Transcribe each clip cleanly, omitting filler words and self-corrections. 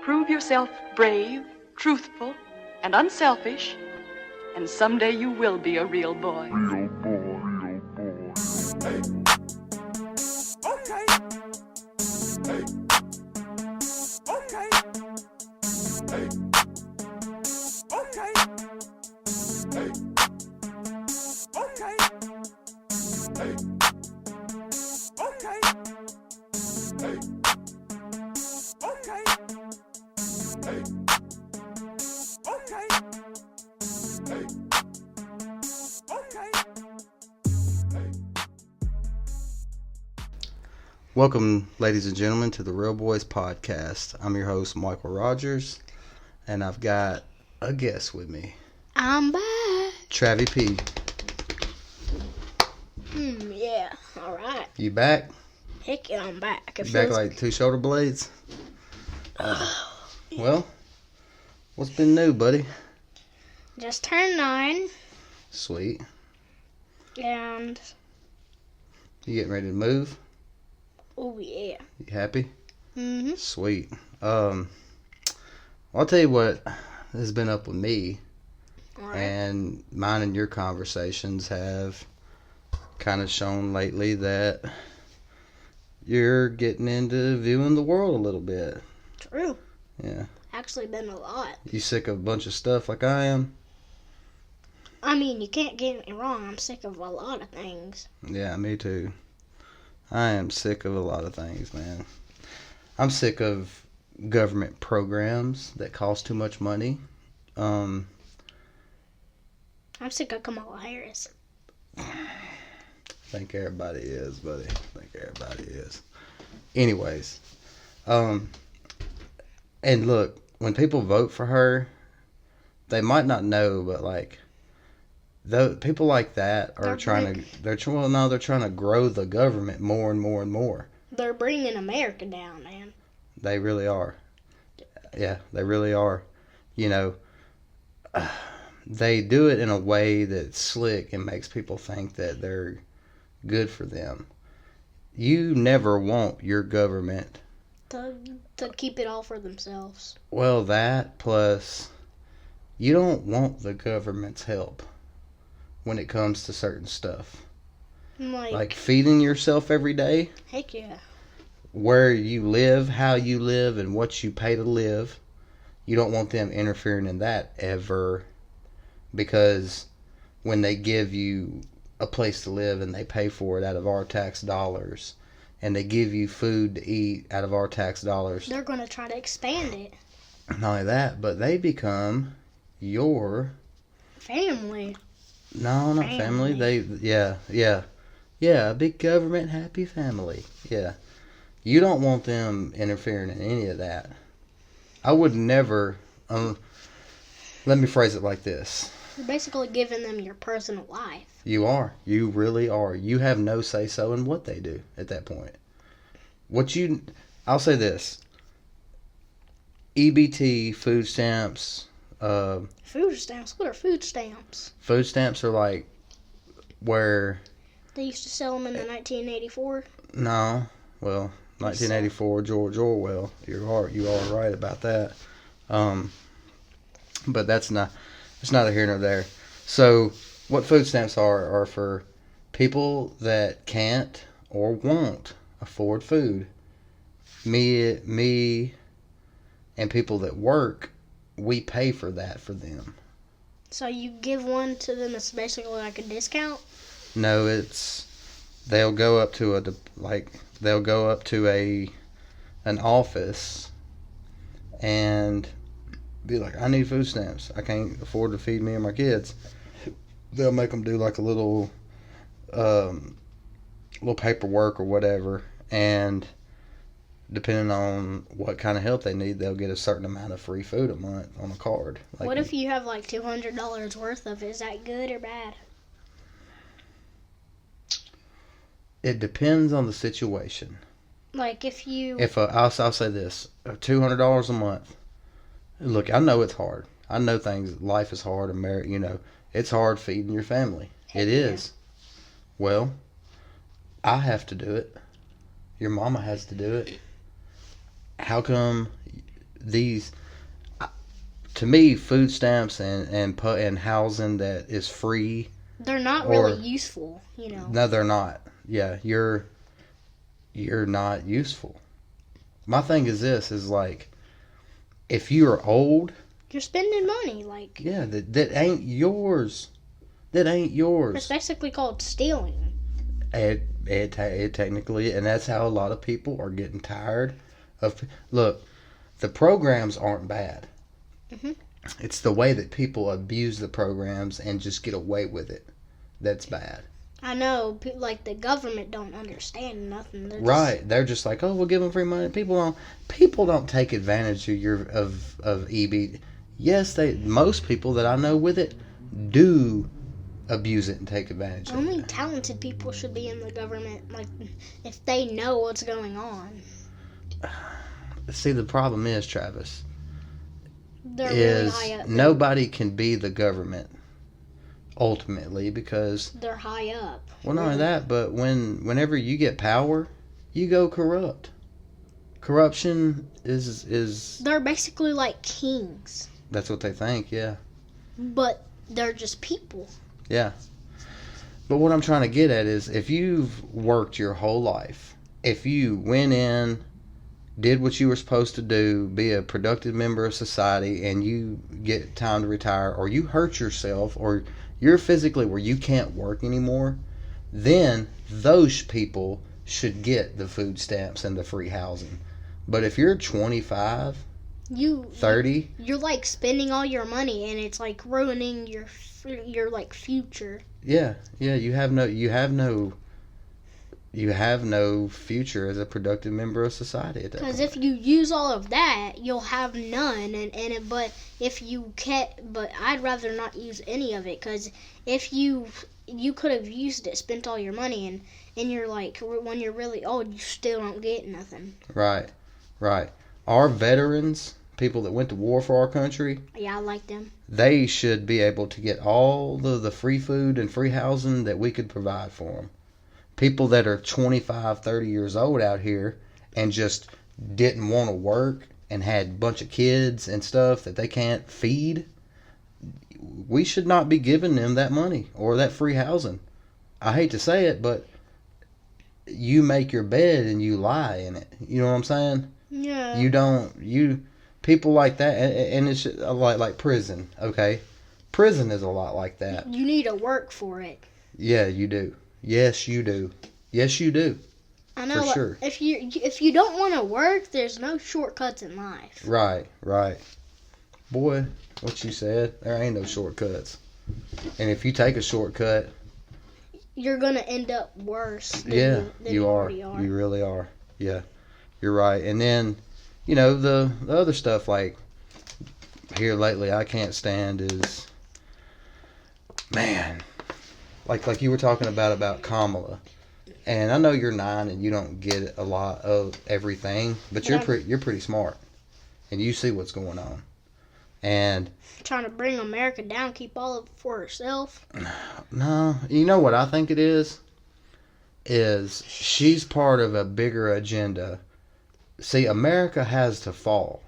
Prove yourself brave, truthful, and unselfish, and someday you will be a real boy. Real boy, real boy. Hey. Okay. Hey. Okay. Hey. Okay. Hey. Okay. Hey. Okay. Hey. Okay. Hey. Okay. Hey. Okay. Hey. Welcome, ladies and gentlemen, to the Real Boys Podcast. I'm your host, Michael Rogers, and I've got a guest with me, I'm back. Travie P. Yeah. All right. You back? Heck yeah, I'm back. It You back feels like two shoulder blades? Well, what's been new, buddy? just turned 9, Sweet. and You getting ready to move? oh yeah. You happy? Mhm. Sweet. I'll tell you what has been up with me, All right. and mine and your conversations have kind of shown lately that you're getting into viewing the world a little bit. True. Yeah. Actually, been a lot. You sick of a bunch of stuff like I am? I mean, you can't get me wrong. I'm sick of a lot of things. Yeah, me too. I am sick of a lot of things, man. I'm sick of government programs that cost too much money. I'm sick of Kamala Harris. I think everybody is, buddy. I think everybody is. Anyways, and look, when people vote for her, they might not know, but like, people like that are they're trying to grow the government more and more and more. They're bringing America down, man. They really are. Yeah, they really are. You know, they do it in a way that's slick and makes people think that they're good for them. You never want your government. To keep it all for themselves. Well, that plus you don't want the government's help when it comes to certain stuff. Like feeding yourself every day, heck yeah. where you live, how you live, and what you pay to live. You don't want them interfering in that ever, because when they give you a place to live and they pay for it out of our tax dollars, and they give you food to eat out of our tax dollars, They're going to try to expand it. not only that, but they become your Family. no, not family. Yeah, a big government happy family. Yeah, you don't want them interfering in any of that. I would never. Let me phrase it like this: You're basically giving them your personal life. you are, you really are. You have no say so in what they do at that point. I'll say this: EBT, food stamps. Food stamps? What are food stamps? Food stamps are like where. They used to sell them in the 1984. No, well, 1984, George Orwell. You are right about that. But it's neither here nor there. So, what food stamps are for people that can't or won't afford food. Me, and people that work, we pay for that for them. So you give one to them that's basically like a discount? No, they'll go up to an office and be like, I need food stamps. I can't afford to feed me and my kids. They'll make them do like a little paperwork or whatever, and depending on what kind of help they need, they'll get a certain amount of free food a month on a card. Like, what if you have like $200 worth of it? Is that good or bad? it depends on the situation. Like if you... I'll say this, $200 a month. Look, I know it's hard. I know life is hard, and it's hard feeding your family. It is. Well, I have to do it. Your mama has to do it. How come these, to me, food stamps and housing that is free. They're not Or- really useful, you know. No, they're not. Yeah, you're not useful. My thing is this: is like, if you are old, You're spending money, like, yeah, that ain't yours. That ain't yours. it's basically called stealing. It technically, and that's how a lot of people are getting tired of. Look, the programs aren't bad. Mhm. It's the way that people abuse the programs and just get away with it that's bad. I know, like, the government don't understand nothing. They're just- Right? They're just like, oh, we'll give them free money. People don't take advantage of EB. Yes, most people that I know with it do abuse it and take advantage of Only it. talented people should be in the government, like, if they know what's going on. See, the problem is, Travis, They're really is high up. nobody can be the government ultimately because, They're high up. well, not only that, but whenever you get power, you go corrupt. Corruption is They're basically like kings, that's what they think. Yeah. but they're just people. Yeah. But what I'm trying to get at is if you've worked your whole life, if you went in, did what you were supposed to do, be a productive member of society, and you get time to retire, or you hurt yourself, or you're physically where you can't work anymore, then those people should get the food stamps and the free housing. But if you're 25, You 30, you're like spending all your money, and it's like ruining your like future. yeah, you have no future as a productive member of society at that Because point. if you use all of that, you'll have none. But if you can't, but I'd rather not use any of it. Because if you could have used it, spent all your money, and you're like, when you're really old, you still don't get nothing. Right. Our veterans, people that went to war for our country, Yeah, I like them. they should be able to get all the free food and free housing that we could provide for them. People that are 25, 30 years old out here and just didn't want to work and had a bunch of kids and stuff that they can't feed, we should not be giving them that money or that free housing. I hate to say it, but you make your bed and you lie in it. You know what I'm saying? Yeah. People like that, and it's like prison. Okay, prison is a lot like that. You need to work for it. Yeah, you do. Yes, you do. Yes, you do. I know. For like, sure. If you don't want to work, there's no shortcuts in life. Right. Boy, what you said, there ain't no shortcuts. And if you take a shortcut, You're gonna end up worse. Than yeah, than you are. already are. You really are. Yeah, you're right. And then, the other stuff like here lately I can't stand is, man, like you were talking about Kamala. And I know you're 9 and you don't get a lot of everything, but Yeah. you're pretty smart, and you see what's going on. And Trying to bring America down, keep all of it for herself. no, you know what I think it is? Is she's part of a bigger agenda. See, America has to fall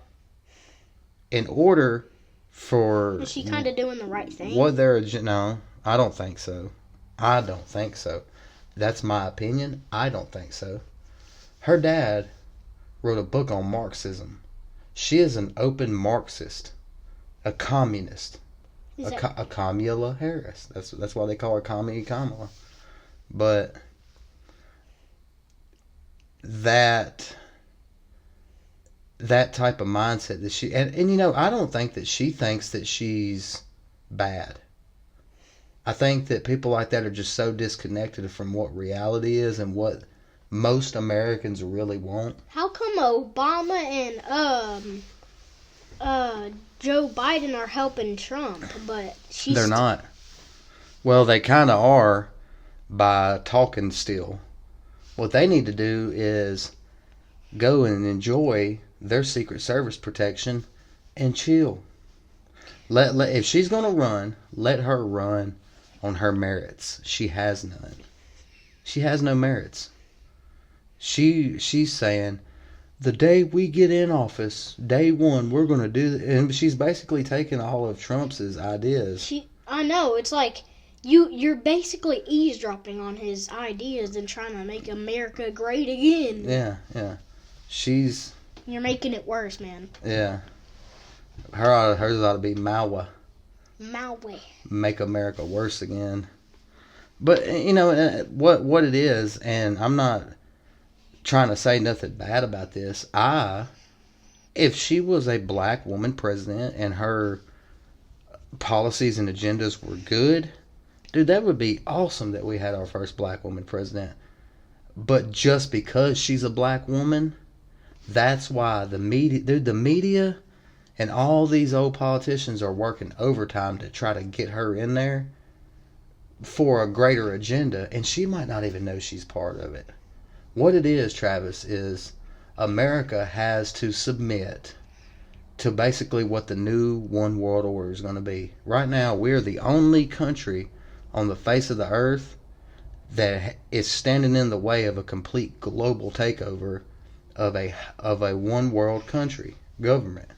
in order for Is she kind of doing the right thing? what their agenda. No, I don't think so. I don't think so. That's my opinion. I don't think so. Her dad wrote a book on Marxism. She is an open Marxist, a communist. Is that- A Kamala Harris. That's why they call her Commie Kamala. But that type of mindset that she and I don't think that she thinks that she's bad. I think that people like that are just so disconnected from what reality is and what most Americans really want. How come Obama and Joe Biden are helping Trump, but she's They're not. Well, they kind of are by talking still. What they need to do is go and enjoy their Secret Service protection and chill. If she's going to run, let her run on her merits. She has none. She has no merits. She's saying the day we get in office, day one, we're going to do and she's basically taking all of Trump's ideas. I know, it's like you're basically eavesdropping on his ideas and trying to make America great again. Yeah. You're making it worse, man. Yeah. Hers ought to be Maui. Maui. Make America worse again. But, you know, what it is, and I'm not trying to say nothing bad about this. If she was a black woman president and her policies and agendas were good, dude, that would be awesome that we had our first black woman president. But just because she's a black woman, that's why the media and all these old politicians are working overtime to try to get her in there for a greater agenda, and she might not even know she's part of it. What it is, Travis, is America has to submit to basically what the new one world order is going to be. Right now, we're the only country on the face of the earth that is standing in the way of a complete global takeover of a one world country government.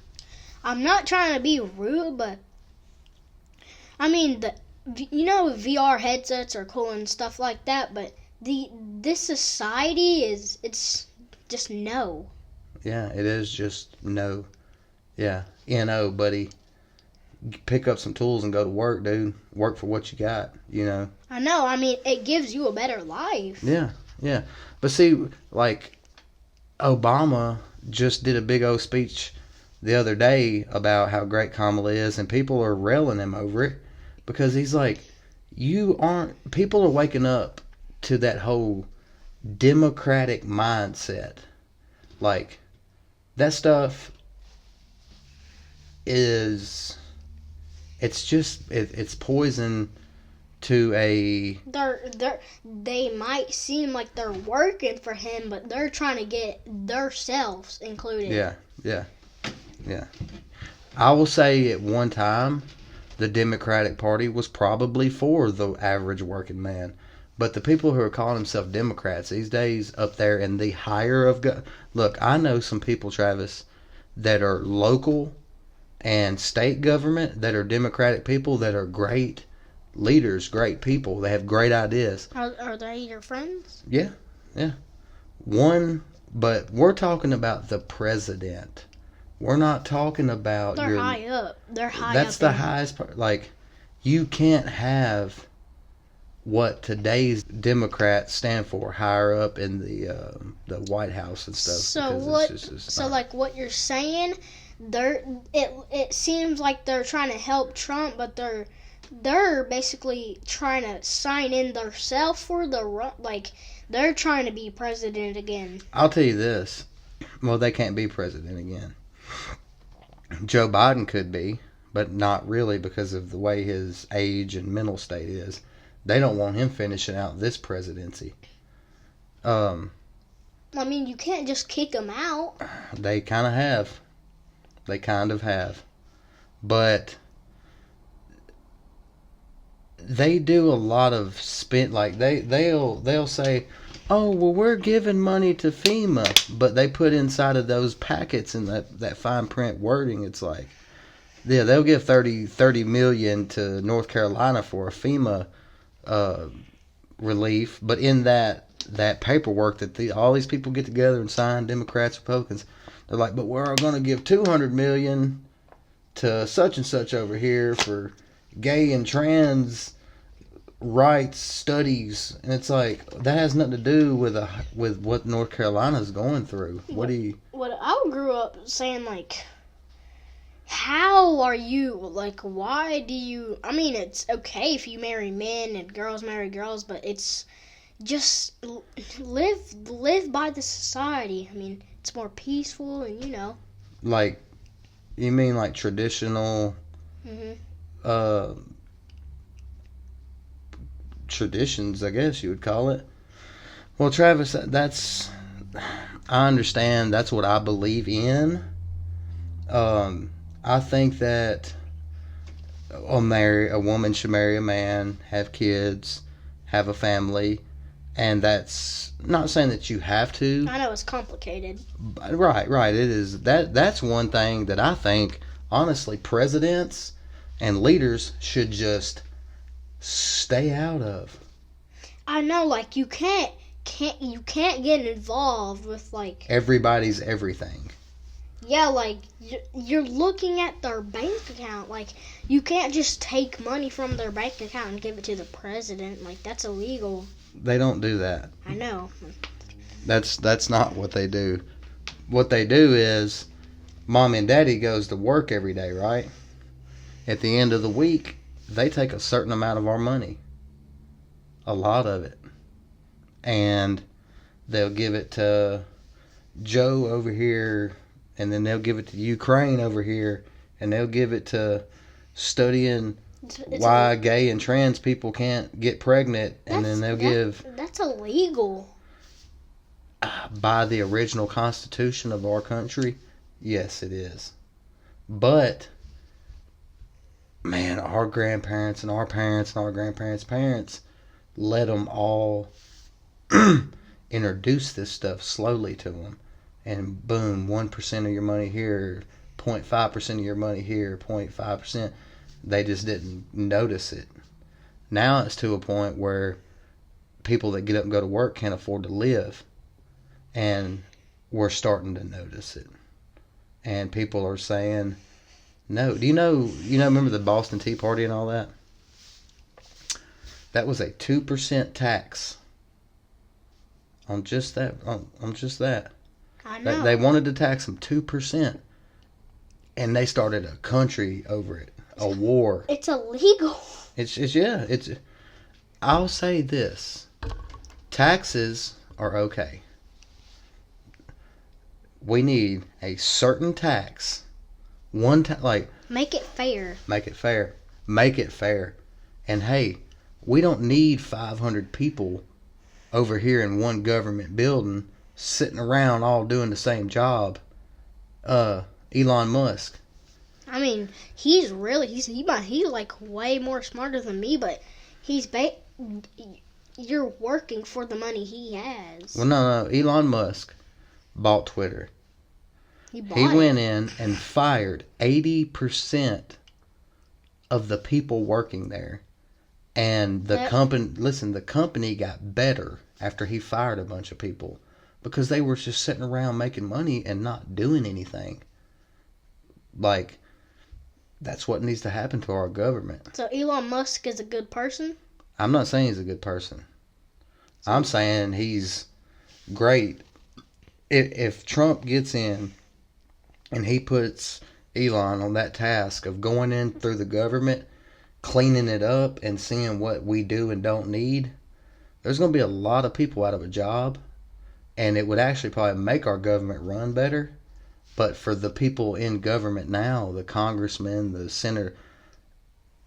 I'm not trying to be rude, but I mean, VR headsets are cool and stuff like that, but this society it's just no. Yeah, it is just no. Yeah, NO, buddy. Pick up some tools and go to work, dude. Work for what you got, you know. I know. I mean, it gives you a better life. Yeah. But see, like, Obama just did a big old speech the other day about how great Kamala is, and people are railing him over it because he's like, people are waking up to that whole democratic mindset. Like, that stuff it's poison to a... They might seem like they're working for him, but they're trying to get themselves included. Yeah. I will say at one time, the Democratic Party was probably for the average working man. But the people who are calling themselves Democrats these days up there in the higher of... Look, I know some people, Travis, that are local and state government that are Democratic people that are great leaders, great people. They have great ideas. Are they your friends? Yeah. But we're talking about the president. We're not talking about They're high up. That's the highest part. Like, you can't have what today's Democrats stand for higher up in the White House and stuff. So like what you're saying, it seems like they're trying to help Trump, but they're basically trying to sign in themselves for they're trying to be president again. I'll tell you this. Well, they can't be president again. Joe Biden could be, but not really because of the way his age and mental state is. They don't want him finishing out this presidency. I mean, you can't just kick him out. They kind of have. But they do a lot of like they'll say, oh, well, we're giving money to FEMA, but they put inside of those packets and that fine print wording, it's like, yeah, they'll give $30 million to North Carolina for a FEMA relief, but in that paperwork that all these people get together and sign, Democrats, Republicans, they're like, but we're going to give $200 million to such and such over here for gay and trans rights studies, and it's like, that has nothing to do with what North Carolina's going through. What I grew up saying, like, how are you, like, why do you, I mean, it's okay if you marry men and girls marry girls, but it's just live by the society. I mean, it's more peaceful, and like, you mean like traditional traditions, I guess you would call it. Well, Travis, I understand, that's what I believe in. I think that a woman should marry a man, have kids, have a family, And that's not saying that you have to. I know it's complicated. Right. It is. That's one thing that I think, honestly, presidents and leaders should just stay out of. I know, like you can't get involved with like Everybody's everything. yeah, like you're looking at their bank account. Like you can't just take money from their bank account and give it to the president. Like that's illegal. They don't do that. I know. That's not what they do. What they do is, mom and daddy goes to work every day, right? At the end of the week, they take a certain amount of our money. A lot of it. And they'll give it to Joe over here, and then they'll give it to Ukraine over here, and they'll give it to studying why gay and trans people can't get pregnant, and then they'll give that's illegal. by the original constitution of our country. Yes, it is. But man, our grandparents and our parents and our grandparents' parents let them all introduce this stuff slowly to them, and boom, 1% of your money here, 0.5% of your money here, 0.5%. They just didn't notice it. Now it's to a point where people that get up and go to work can't afford to live, and we're starting to notice it. And people are saying, no. Do you know, remember the Boston Tea Party and all that? That was a 2% tax on just that. On just that. I know. They wanted to tax them 2%, and they started a country over it, a war. It's illegal. It's. I'll say this: taxes are okay. We need a certain tax. Like Make it fair. make it fair. Make it fair. And hey, we don't need 500 people over here in one government building sitting around all doing the same job. Elon Musk. I mean, he's like way more smarter than me, but you're working for the money he has. Well, no. Elon Musk bought Twitter. He went in and fired 80% of the people working there. And the company got better after he fired a bunch of people because they were just sitting around making money and not doing anything. Like, that's what needs to happen to our government. So Elon Musk is a good person? I'm not saying he's a good person. I'm saying he's great. If Trump gets in and he puts Elon on that task of going in through the government, cleaning it up and seeing what we do and don't need, there's going to be a lot of people out of a job, and it would actually probably make our government run better. But for the people in government now, the congressmen, the senator,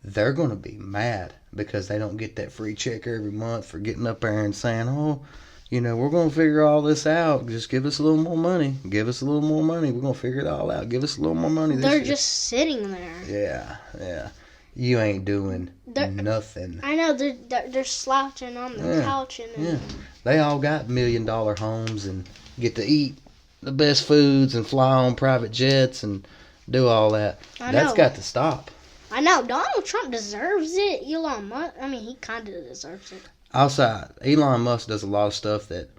they're going to be mad because they don't get that free check every month for getting up there and saying, oh, we're going to figure all this out. Just give us a little more money. Give us a little more money. We're going to figure it all out. Give us a little more money this They're year. just sitting there. Yeah. You ain't doing nothing. I know, they're slouching on the couch. And They all got $1 million homes and get to eat the best foods and fly on private jets and do all that. That's got to stop. I know. Donald Trump deserves it. Elon Musk, I mean, he kind of deserves it. Outside, Elon Musk does a lot of stuff that...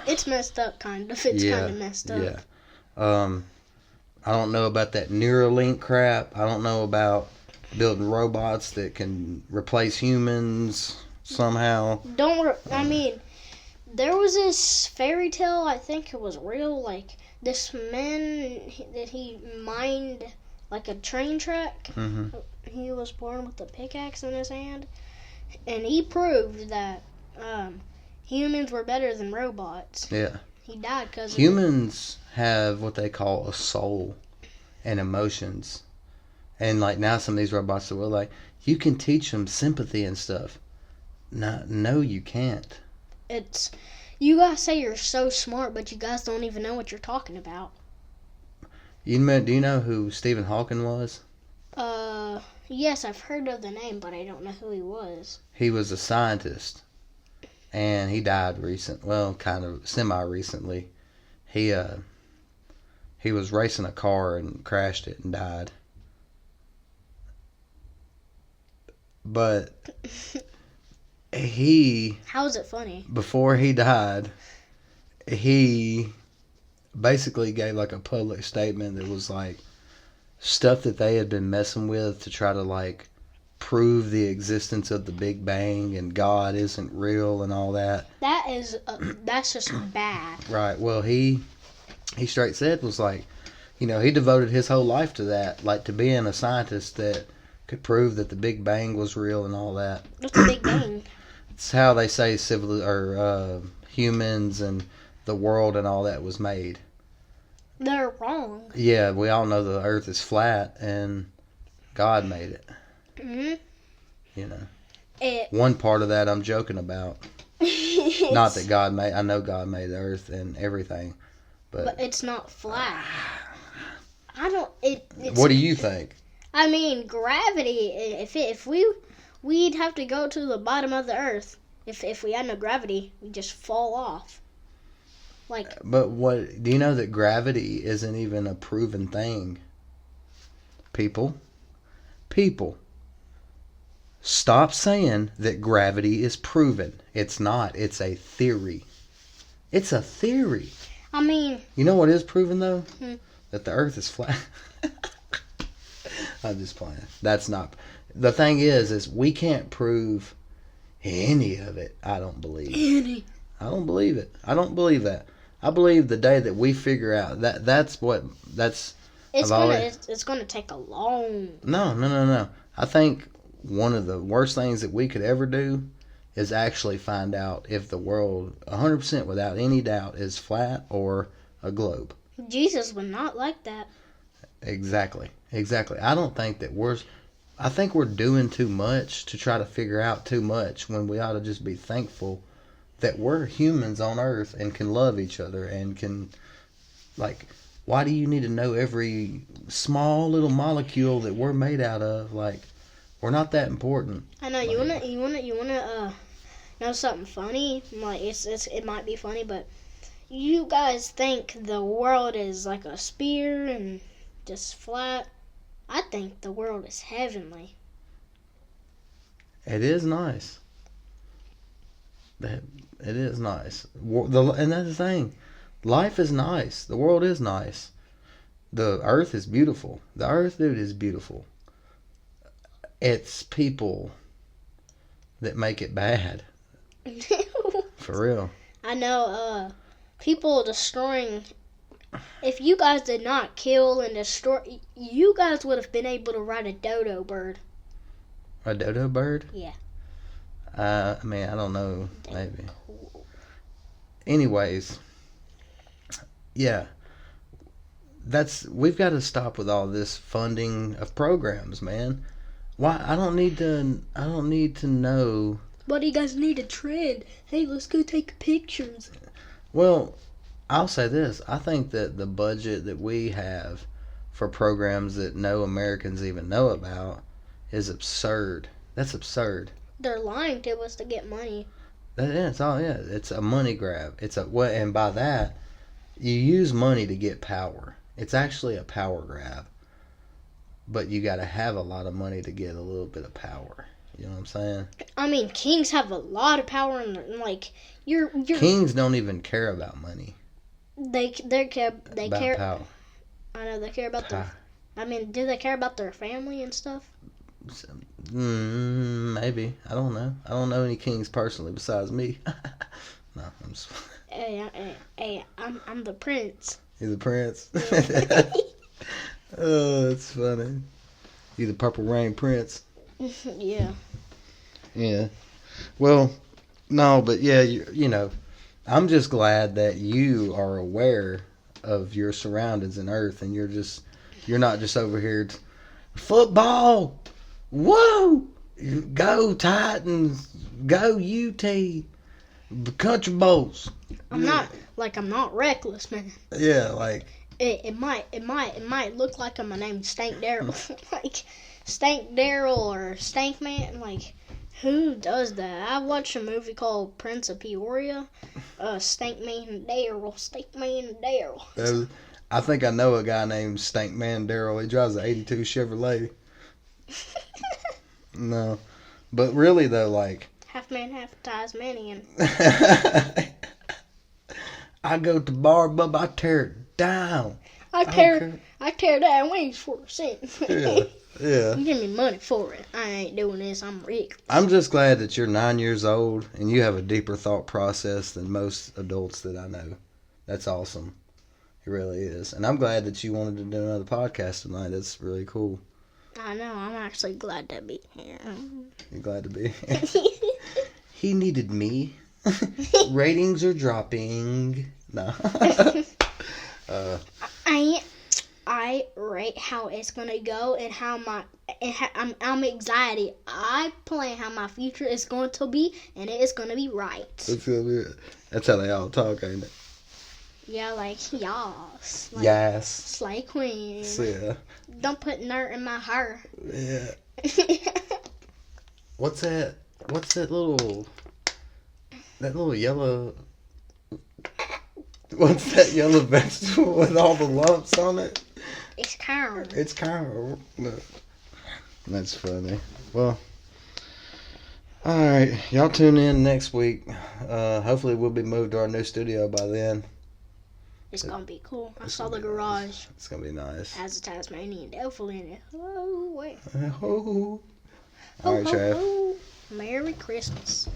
It's messed up, kind of. It's kind of messed up. Yeah. I don't know about that Neuralink crap. I don't know about building robots that can replace humans somehow. I mean, there was this fairy tale, I think it was real, like this man that he mined like a train track. Mm-hmm. He was born with a pickaxe in his hand, and he proved that humans were better than robots. Yeah. He died because humans have what they call a soul and emotions. And like now some of these robots that were like, you can teach them sympathy and stuff. No, you can't. You guys say you're so smart, but you guys don't even know what you're talking about. Do you know who Stephen Hawking was? Yes, I've heard of the name, but I don't know who he was. He was a scientist. and he died kind of semi-recently. He was racing a car and crashed it and died. But How is it funny? before he died, he basically gave like a public statement that was like stuff that they had been messing with to try to like prove the existence of the Big Bang and God isn't real and all that. That's just bad. Right. Well, he straight said was like, he devoted his whole life to that, like to being a scientist that could prove that the Big Bang was real and all that. What's the Big Bang? It's how they say humans and the world and all that was made. They're wrong. Yeah, we all know the Earth is flat and God made it. One part of that I'm joking about. Not that I know God made the Earth and everything, but it's not flat. What do you think? I mean, gravity. We'd have to go to the bottom of the Earth. If we had no gravity, we'd just fall off. But what do you know that gravity isn't even a proven thing? People, stop saying that gravity is proven. It's not. It's a theory. It's a theory. I mean, you know what is proven though? That the Earth is flat. I'm just playing. That's not. The thing is we can't prove any of it. I don't believe. I don't believe it. I don't believe that. I believe the day that we figure out that's. It's gonna take a long. No. I think one of the worst things that we could ever do is actually find out if the world 100% without any doubt is flat or a globe. Jesus would not like that. Exactly. I think we're doing too much to try to figure out too much when we ought to just be thankful that we're humans on Earth and can love each other and can, like, why do you need to know every small little molecule that we're made out of? Like, we're not that important. I know. You wanna know something funny? Like, it might be funny, but you guys think the world is like a sphere and just flat. I think the world is heavenly. It is nice. It is nice. And that's the thing. Life is nice. The world is nice. The Earth is beautiful. The Earth, dude, is beautiful. It's people that make it bad. For real. I know. People destroying. If you guys did not kill and destroy, you guys would have been able to ride a dodo bird. A dodo bird? Yeah. I mean, I don't know. Maybe. Anyways. Yeah. We've got to stop with all this funding of programs, man. Why? I don't need to know. But you guys need a trend. Hey, let's go take pictures. Well, I'll say this. I think that the budget that we have for programs that no Americans even know about is absurd. That's absurd. They're lying to us to get money. It's a money grab. And by that, you use money to get power. It's actually a power grab. But you got to have a lot of money to get a little bit of power. You know what I'm saying? I mean, kings have a lot of power, and like you're kings don't even care about money. They care power. I know they care about their. I mean, do they care about their family and stuff? Maybe. I don't know. I don't know any kings personally besides me. No, I'm just. Hey, I'm the prince. You're the prince. Yeah. Oh, that's funny. You the Purple Rain Prince. Yeah. Yeah. Well, no, but yeah, you know, I'm just glad that you are aware of your surroundings in Earth, and you're not just over here. Football, whoa! Go Titans, go UT, Country Bowls. I'm not reckless, man. Yeah, like. It might look like my name's Stank Daryl, like Stank Daryl or Stank Man. Like Who does that? I watched a movie called Prince of Peoria. Stank Man Daryl. Stank Man Daryl. I think I know a guy named Stank Man Daryl. He drives an 82 Chevrolet. No. But really, though, like... Half man, half Tasmanian. I go to bar, bub, I tear it down. I tear down wings for a cent. Yeah. You give me money for it. I ain't doing this. I'm rich. I'm just glad that you're 9 years old and you have a deeper thought process than most adults that I know. That's awesome. It really is. And I'm glad that you wanted to do another podcast tonight. That's really cool. I know. I'm actually glad to be here. You're glad to be here. He needed me. Ratings are dropping. No. I rate how it's gonna go and how I'm anxiety. I plan how my future is going to be, and it is gonna be right. That's how they all talk, ain't it? Yeah, like yas. Like, Yes. Slay Queen. Yeah. Don't put nerd in my hair. Yeah. What's that little yellow? What's that yellow vegetable with all the lumps on it? It's corn. It's caramel. No. That's funny. Well, all right. Y'all tune in next week. Hopefully we'll be moved to our new studio by then. It's gonna be cool. I saw the garage. It's gonna be nice. Has a Tasmanian devil in it. Oh, wait. Oh. All right, Trav. Merry Christmas.